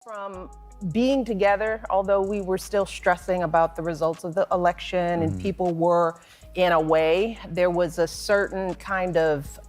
From being together, although we were still stressing about the results of the election and people were, in a way, there was a certain kind of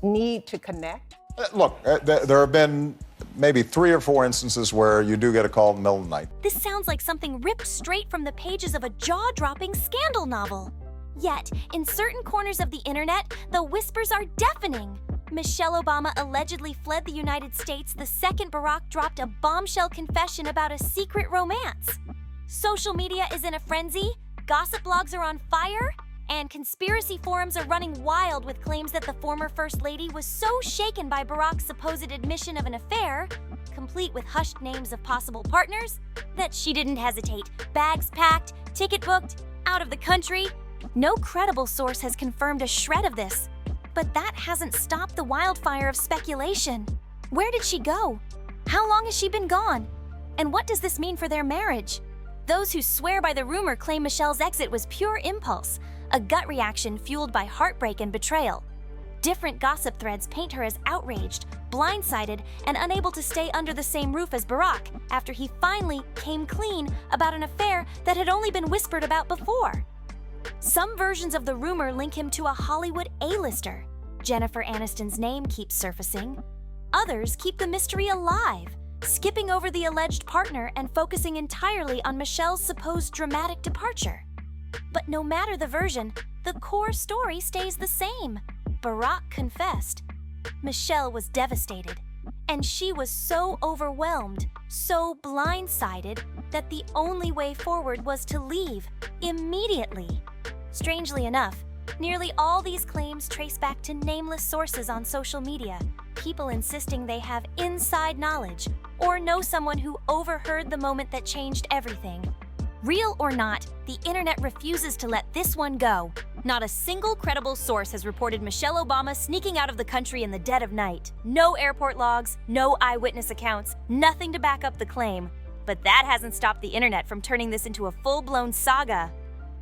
need to connect. Look, there have been maybe 3 or 4 instances where you do get a call in the middle of the night. This sounds like something ripped straight from the pages of a jaw-dropping scandal novel. Yet, in certain corners of the internet, the whispers are deafening. Michelle Obama allegedly fled the United States the second Barack dropped a bombshell confession about a secret romance. Social media is in a frenzy, gossip blogs are on fire, and conspiracy forums are running wild with claims that the former First Lady was so shaken by Barack's supposed admission of an affair, complete with hushed names of possible partners, that she didn't hesitate. Bags packed, ticket booked, out of the country. No credible source has confirmed a shred of this. But that hasn't stopped the wildfire of speculation. Where did she go? How long has she been gone? And what does this mean for their marriage? Those who swear by the rumor claim Michelle's exit was pure impulse, a gut reaction fueled by heartbreak and betrayal. Different gossip threads paint her as outraged, blindsided, and unable to stay under the same roof as Barack after he finally came clean about an affair that had only been whispered about before. Some versions of the rumor link him to a Hollywood A-lister. Jennifer Aniston's name keeps surfacing. Others keep the mystery alive, skipping over the alleged partner and focusing entirely on Michelle's supposed dramatic departure. But no matter the version, the core story stays the same. Barack confessed. Michelle was devastated, and she was so overwhelmed, so blindsided, that the only way forward was to leave immediately. Strangely enough, nearly all these claims trace back to nameless sources on social media, people insisting they have inside knowledge or know someone who overheard the moment that changed everything. Real or not, the internet refuses to let this one go. Not a single credible source has reported Michelle Obama sneaking out of the country in the dead of night. No airport logs, no eyewitness accounts, nothing to back up the claim. But that hasn't stopped the internet from turning this into a full-blown saga.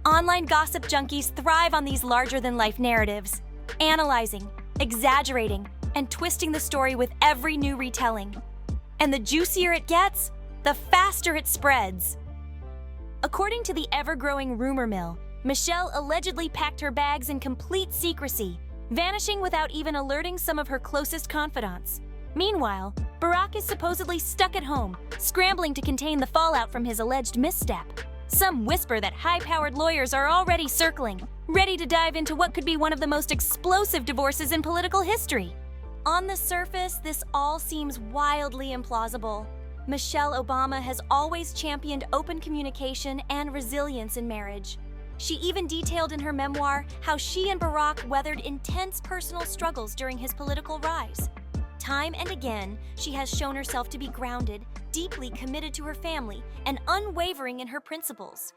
Online gossip junkies thrive on these larger-than-life narratives, analyzing, exaggerating, and twisting the story with every new retelling. And the juicier it gets, the faster it spreads. According to the ever-growing rumor mill, Michelle allegedly packed her bags in complete secrecy, vanishing without even alerting some of her closest confidants. Meanwhile, Barack is supposedly stuck at home, scrambling to contain the fallout from his alleged misstep. Some whisper that high-powered lawyers are already circling, ready to dive into what could be one of the most explosive divorces in political history. On the surface, this all seems wildly implausible. Michelle Obama has always championed open communication and resilience in marriage. She even detailed in her memoir how she and Barack weathered intense personal struggles during his political rise. Time and again, she has shown herself to be grounded, deeply committed to her family, and unwavering in her principles.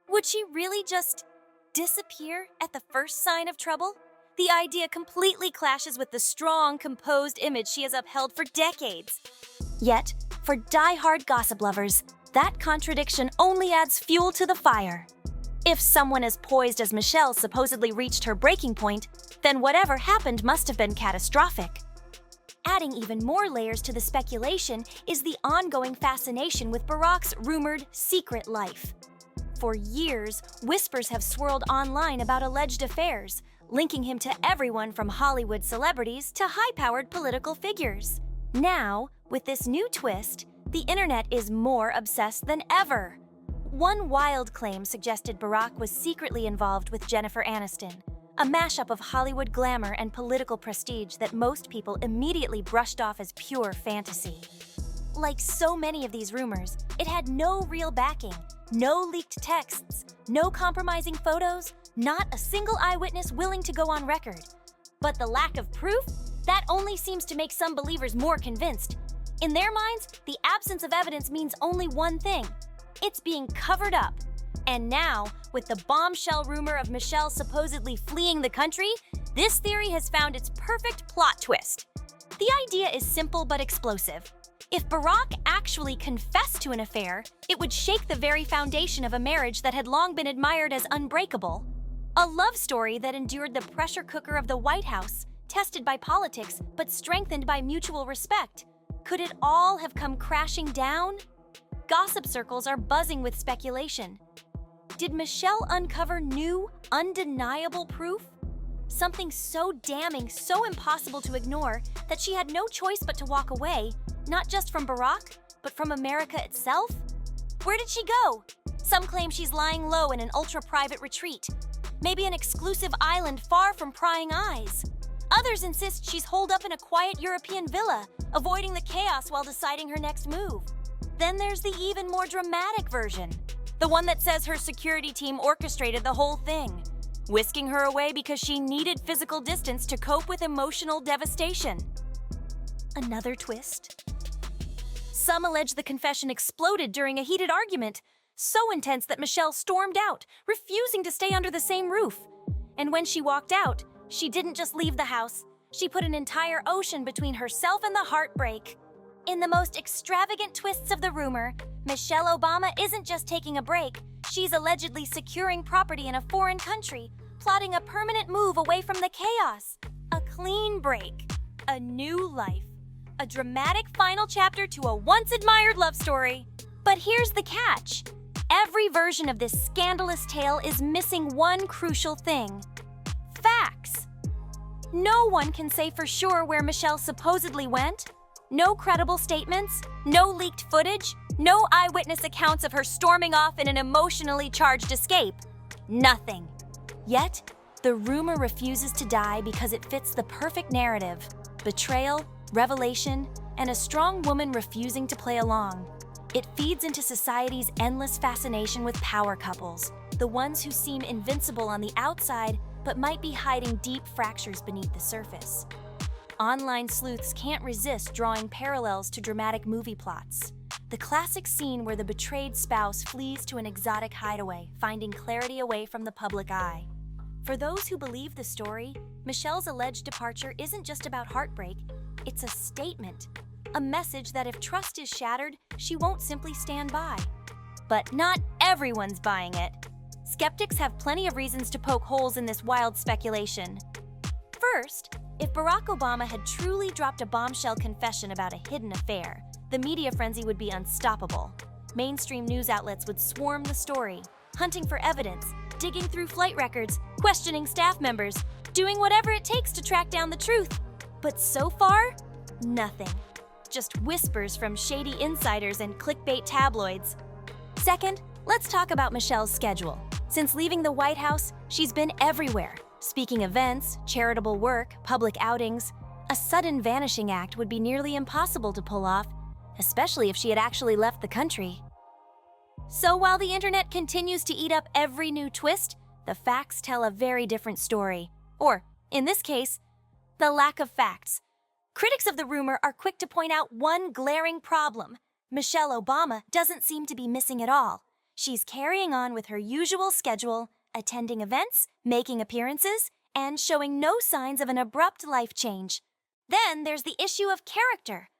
Would she really just disappear at the first sign of trouble? The idea completely clashes with the strong, composed image she has upheld for decades. Yet, for die-hard gossip lovers, that contradiction only adds fuel to the fire. If someone as poised as Michelle supposedly reached her breaking point, then whatever happened must have been catastrophic. Adding even more layers to the speculation is the ongoing fascination with Barack's rumored secret life. For years, whispers have swirled online about alleged affairs, linking him to everyone from Hollywood celebrities to high-powered political figures. Now, with this new twist, the internet is more obsessed than ever. One wild claim suggested Barack was secretly involved with Jennifer Aniston, a mashup of Hollywood glamour and political prestige that most people immediately brushed off as pure fantasy. Like so many of these rumors, it had no real backing, no leaked texts, no compromising photos, not a single eyewitness willing to go on record. But the lack of proof? That only seems to make some believers more convinced. In their minds, the absence of evidence means only one thing: it's being covered up. And now, with the bombshell rumor of Michelle supposedly fleeing the country, this theory has found its perfect plot twist. The idea is simple but explosive. If Barack actually confessed to an affair, it would shake the very foundation of a marriage that had long been admired as unbreakable. A love story that endured the pressure cooker of the White House, tested by politics but strengthened by mutual respect. Could it all have come crashing down? Gossip circles are buzzing with speculation. Did Michelle uncover new, undeniable proof? Something so damning, so impossible to ignore, that she had no choice but to walk away, not just from Barack, but from America itself? Where did she go? Some claim she's lying low in an ultra-private retreat, maybe an exclusive island far from prying eyes. Others insist she's holed up in a quiet European villa, avoiding the chaos while deciding her next move. Then there's the even more dramatic version, the one that says her security team orchestrated the whole thing, whisking her away because she needed physical distance to cope with emotional devastation. Another twist? Some allege the confession exploded during a heated argument, so intense that Michelle stormed out, refusing to stay under the same roof. And when she walked out, she didn't just leave the house, she put an entire ocean between herself and the heartbreak. In the most extravagant twists of the rumor, Michelle Obama isn't just taking a break, she's allegedly securing property in a foreign country, plotting a permanent move away from the chaos. A clean break, a new life, a dramatic final chapter to a once-admired love story. But here's the catch. Every version of this scandalous tale is missing one crucial thing: facts. No one can say for sure where Michelle supposedly went. No credible statements, no leaked footage, no eyewitness accounts of her storming off in an emotionally charged escape. Nothing. Yet, the rumor refuses to die because it fits the perfect narrative: betrayal, revelation, and a strong woman refusing to play along. It feeds into society's endless fascination with power couples, the ones who seem invincible on the outside but might be hiding deep fractures beneath the surface. Online sleuths can't resist drawing parallels to dramatic movie plots. The classic scene where the betrayed spouse flees to an exotic hideaway, finding clarity away from the public eye. For those who believe the story, Michelle's alleged departure isn't just about heartbreak, it's a statement. A message that if trust is shattered, she won't simply stand by. But not everyone's buying it. Skeptics have plenty of reasons to poke holes in this wild speculation. First, if Barack Obama had truly dropped a bombshell confession about a hidden affair, the media frenzy would be unstoppable. Mainstream news outlets would swarm the story, hunting for evidence, digging through flight records, questioning staff members, doing whatever it takes to track down the truth. But so far, nothing. Just whispers from shady insiders and clickbait tabloids. Second, let's talk about Michelle's schedule. Since leaving the White House, she's been everywhere. Speaking events, charitable work, public outings. A sudden vanishing act would be nearly impossible to pull off, especially if she had actually left the country. So while the internet continues to eat up every new twist, the facts tell a very different story. Or, in this case, the lack of facts. Critics of the rumor are quick to point out one glaring problem. Michelle Obama doesn't seem to be missing at all. She's carrying on with her usual schedule, attending events, making appearances, and showing no signs of an abrupt life change. Then there's the issue of character.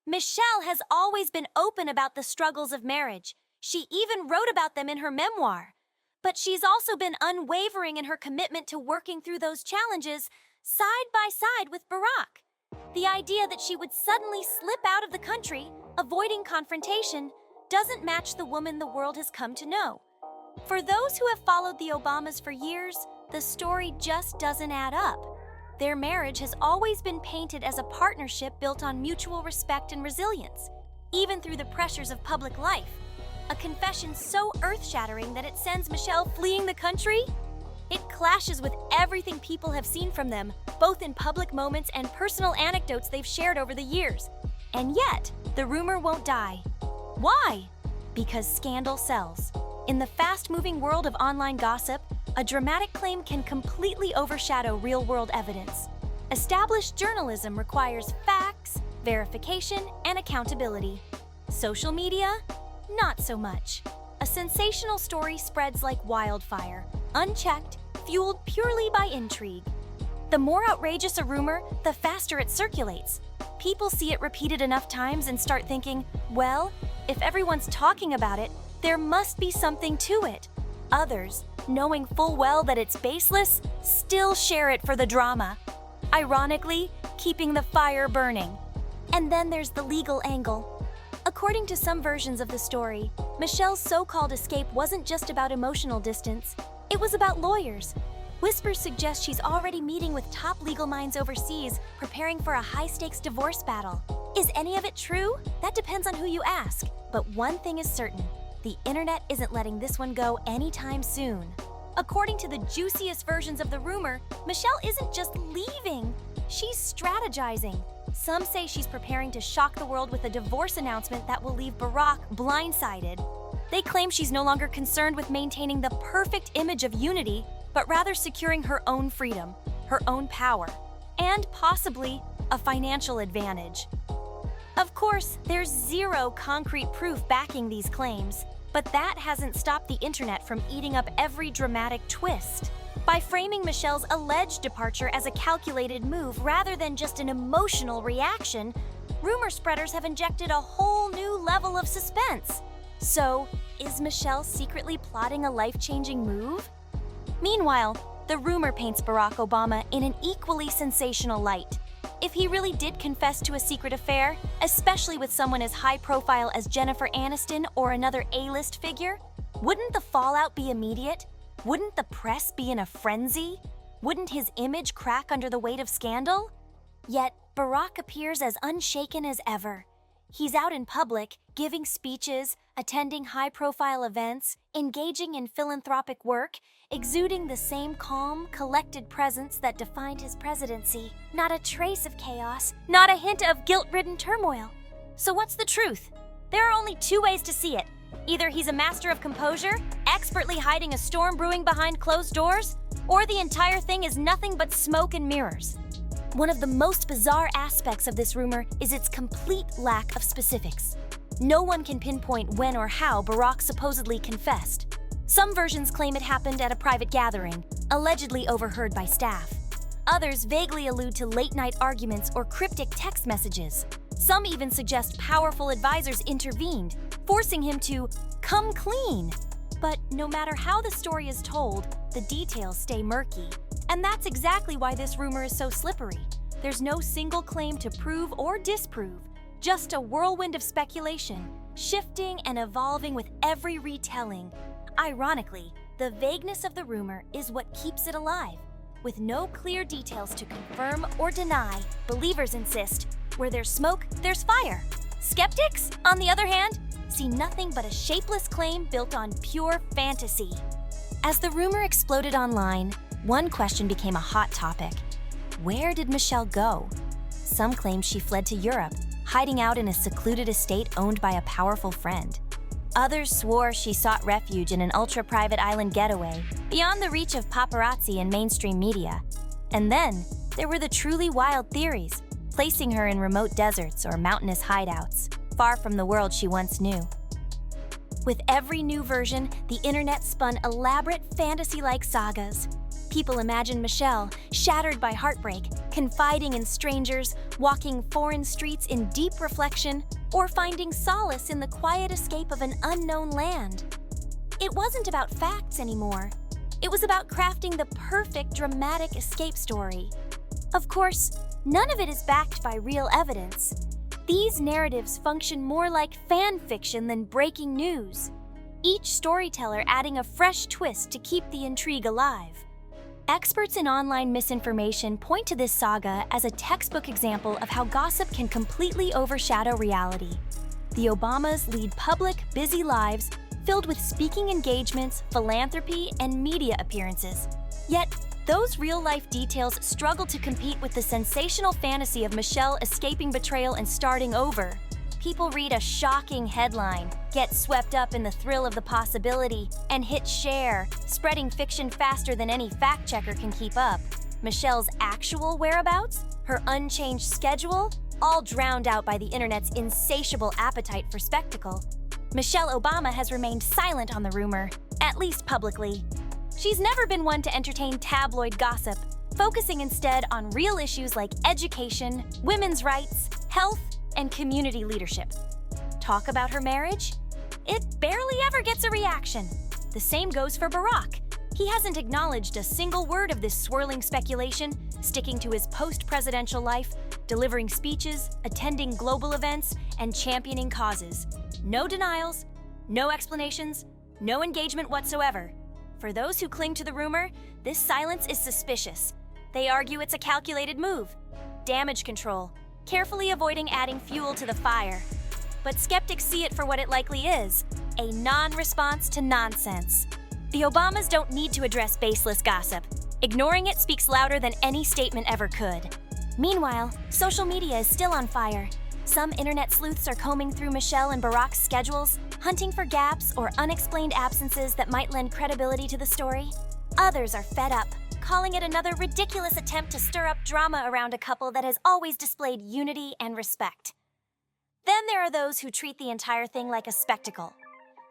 Michelle has always been open about the struggles of marriage. She even wrote about them in her memoir. But she's also been unwavering in her commitment to working through those challenges side by side with Barack. The idea that she would suddenly slip out of the country, avoiding confrontation, doesn't match the woman the world has come to know. For those who have followed the Obamas for years, the story just doesn't add up. Their marriage has always been painted as a partnership built on mutual respect and resilience, even through the pressures of public life. A confession so earth-shattering that it sends Michelle fleeing the country? It clashes with everything people have seen from them, both in public moments and personal anecdotes they've shared over the years. And yet, the rumor won't die. Why? Because scandal sells. In the fast-moving world of online gossip, a dramatic claim can completely overshadow real-world evidence. Established journalism requires facts, verification, and accountability. Social media? Not so much. A sensational story spreads like wildfire, unchecked, fueled purely by intrigue. The more outrageous a rumor, the faster it circulates. People see it repeated enough times and start thinking, well, if everyone's talking about it, there must be something to it. Others, knowing full well that it's baseless, still share it for the drama, ironically, keeping the fire burning. And then there's the legal angle. According to some versions of the story, Michelle's so-called escape wasn't just about emotional distance, it was about lawyers. Whispers suggest she's already meeting with top legal minds overseas, preparing for a high-stakes divorce battle. Is any of it true? That depends on who you ask. But one thing is certain, the internet isn't letting this one go anytime soon. According to the juiciest versions of the rumor, Michelle isn't just leaving, she's strategizing. Some say she's preparing to shock the world with a divorce announcement that will leave Barack blindsided. They claim she's no longer concerned with maintaining the perfect image of unity, but rather securing her own freedom, her own power, and possibly a financial advantage. Of course, there's zero concrete proof backing these claims, but that hasn't stopped the internet from eating up every dramatic twist. By framing Michelle's alleged departure as a calculated move rather than just an emotional reaction, rumor spreaders have injected a whole new level of suspense. So, is Michelle secretly plotting a life-changing move? Meanwhile, the rumor paints Barack Obama in an equally sensational light. If he really did confess to a secret affair, especially with someone as high profile as Jennifer Aniston or another A-list figure, wouldn't the fallout be immediate? Wouldn't the press be in a frenzy? Wouldn't his image crack under the weight of scandal? Yet, Barack appears as unshaken as ever. He's out in public, giving speeches, attending high-profile events, engaging in philanthropic work, exuding the same calm, collected presence that defined his presidency. Not a trace of chaos, not a hint of guilt-ridden turmoil. So what's the truth? There are only two ways to see it. Either he's a master of composure, expertly hiding a storm brewing behind closed doors, or the entire thing is nothing but smoke and mirrors. One of the most bizarre aspects of this rumor is its complete lack of specifics. No one can pinpoint when or how Barack supposedly confessed. Some versions claim it happened at a private gathering, allegedly overheard by staff. Others vaguely allude to late-night arguments or cryptic text messages. Some even suggest powerful advisors intervened, forcing him to come clean. But no matter how the story is told, the details stay murky. And that's exactly why this rumor is so slippery. There's no single claim to prove or disprove, just a whirlwind of speculation, shifting and evolving with every retelling. Ironically, the vagueness of the rumor is what keeps it alive. With no clear details to confirm or deny, believers insist, where there's smoke, there's fire. Skeptics, on the other hand, see nothing but a shapeless claim built on pure fantasy. As the rumor exploded online, one question became a hot topic. Where did Michelle go? Some claim she fled to Europe, hiding out in a secluded estate owned by a powerful friend. Others swore she sought refuge in an ultra-private island getaway, beyond the reach of paparazzi and mainstream media. And then, there were the truly wild theories, placing her in remote deserts or mountainous hideouts, far from the world she once knew. With every new version, the internet spun elaborate fantasy-like sagas. People imagine Michelle, shattered by heartbreak, confiding in strangers, walking foreign streets in deep reflection, or finding solace in the quiet escape of an unknown land. It wasn't about facts anymore. It was about crafting the perfect dramatic escape story. Of course, none of it is backed by real evidence. These narratives function more like fan fiction than breaking news, each storyteller adding a fresh twist to keep the intrigue alive. Experts in online misinformation point to this saga as a textbook example of how gossip can completely overshadow reality. The Obamas lead public, busy lives filled with speaking engagements, philanthropy, and media appearances. Yet, those real-life details struggle to compete with the sensational fantasy of Michelle escaping betrayal and starting over. People read a shocking headline, get swept up in the thrill of the possibility, and hit share, spreading fiction faster than any fact-checker can keep up. Michelle's actual whereabouts, her unchanged schedule, all drowned out by the internet's insatiable appetite for spectacle. Michelle Obama has remained silent on the rumor, at least publicly. She's never been one to entertain tabloid gossip, focusing instead on real issues like education, women's rights, health, and community leadership. Talk about her marriage? It barely ever gets a reaction. The same goes for Barack. He hasn't acknowledged a single word of this swirling speculation, sticking to his post-presidential life, delivering speeches, attending global events, and championing causes. No denials, no explanations, no engagement whatsoever. For those who cling to the rumor, this silence is suspicious. They argue it's a calculated move, damage control, carefully avoiding adding fuel to the fire. But skeptics see it for what it likely is, a non-response to nonsense. The Obamas don't need to address baseless gossip. Ignoring it speaks louder than any statement ever could. Meanwhile, social media is still on fire. Some internet sleuths are combing through Michelle and Barack's schedules, hunting for gaps or unexplained absences that might lend credibility to the story. Others are fed up, calling it another ridiculous attempt to stir up drama around a couple that has always displayed unity and respect. Then there are those who treat the entire thing like a spectacle.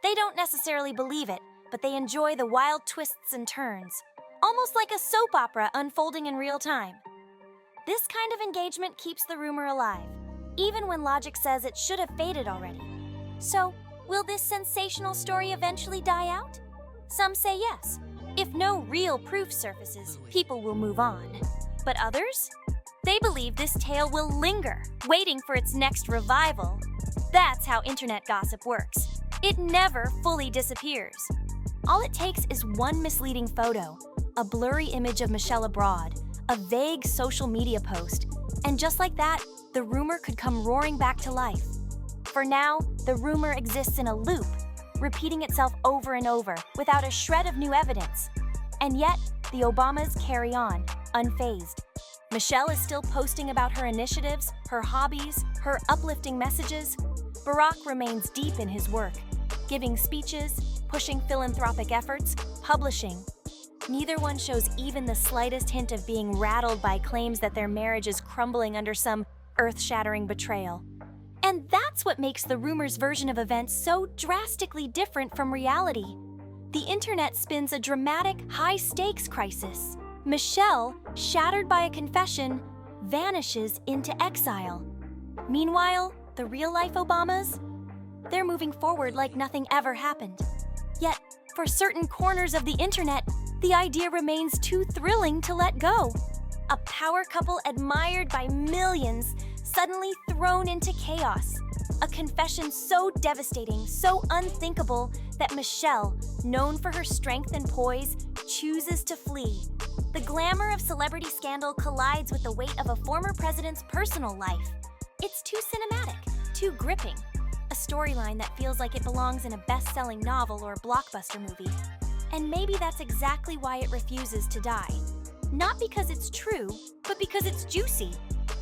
They don't necessarily believe it, but they enjoy the wild twists and turns, almost like a soap opera unfolding in real time. This kind of engagement keeps the rumor alive, even when logic says it should have faded already. So, will this sensational story eventually die out? Some say yes. If no real proof surfaces, people will move on. But others? They believe this tale will linger, waiting for its next revival. That's how internet gossip works. It never fully disappears. All it takes is one misleading photo, a blurry image of Michelle abroad, a vague social media post, and just like that, the rumor could come roaring back to life. For now, the rumor exists in a loop, repeating itself over and over without a shred of new evidence. And yet, the Obamas carry on, unfazed. Michelle is still posting about her initiatives, her hobbies, her uplifting messages. Barack remains deep in his work, giving speeches, pushing philanthropic efforts, publishing. Neither one shows even the slightest hint of being rattled by claims that their marriage is crumbling under some earth-shattering betrayal. And that's what makes the rumor's version of events so drastically different from reality. The internet spins a dramatic, high-stakes crisis. Michelle, shattered by a confession, vanishes into exile. Meanwhile, the real-life Obamas? They're moving forward like nothing ever happened. Yet, for certain corners of the internet, the idea remains too thrilling to let go. A power couple admired by millions, suddenly thrown into chaos. A confession so devastating, so unthinkable, that Michelle, known for her strength and poise, chooses to flee. The glamour of celebrity scandal collides with the weight of a former president's personal life. It's too cinematic, too gripping. A storyline that feels like it belongs in a best-selling novel or blockbuster movie. And maybe that's exactly why it refuses to die. Not because it's true, but because it's juicy.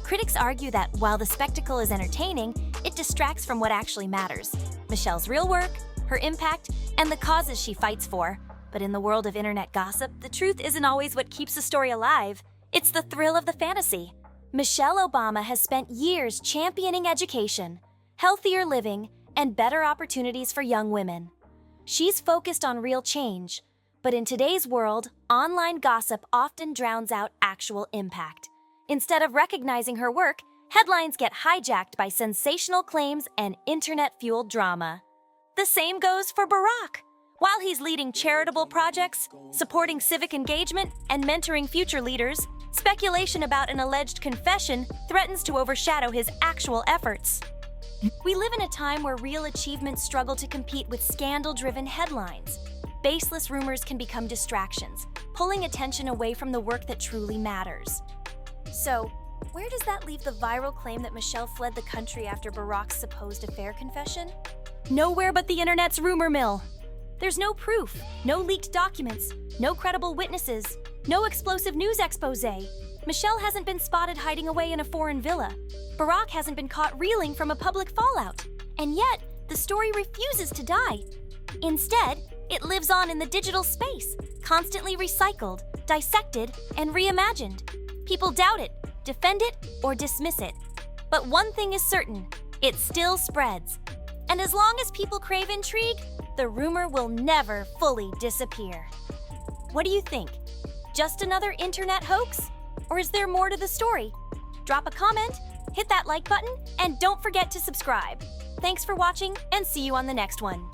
Critics argue that while the spectacle is entertaining, it distracts from what actually matters. Michelle's real work, her impact, and the causes she fights for. But in the world of internet gossip, the truth isn't always what keeps a story alive. It's the thrill of the fantasy. Michelle Obama has spent years championing education, healthier living, and better opportunities for young women. She's focused on real change, but in today's world, online gossip often drowns out actual impact. Instead of recognizing her work, headlines get hijacked by sensational claims and internet-fueled drama. The same goes for Barack. While he's leading charitable projects, supporting civic engagement, and mentoring future leaders, speculation about an alleged confession threatens to overshadow his actual efforts. We live in a time where real achievements struggle to compete with scandal-driven headlines. Baseless rumors can become distractions, pulling attention away from the work that truly matters. So, where does that leave the viral claim that Michelle fled the country after Barack's supposed affair confession? Nowhere but the internet's rumor mill. There's no proof, no leaked documents, no credible witnesses, no explosive news expose. Michelle hasn't been spotted hiding away in a foreign villa. Barack hasn't been caught reeling from a public fallout. And yet, the story refuses to die. Instead, it lives on in the digital space, constantly recycled, dissected, and reimagined. People doubt it, defend it, or dismiss it. But one thing is certain, it still spreads. And as long as people crave intrigue, the rumor will never fully disappear. What do you think? Just another internet hoax? Or is there more to the story? Drop a comment, hit that like button, and don't forget to subscribe. Thanks for watching, and see you on the next one.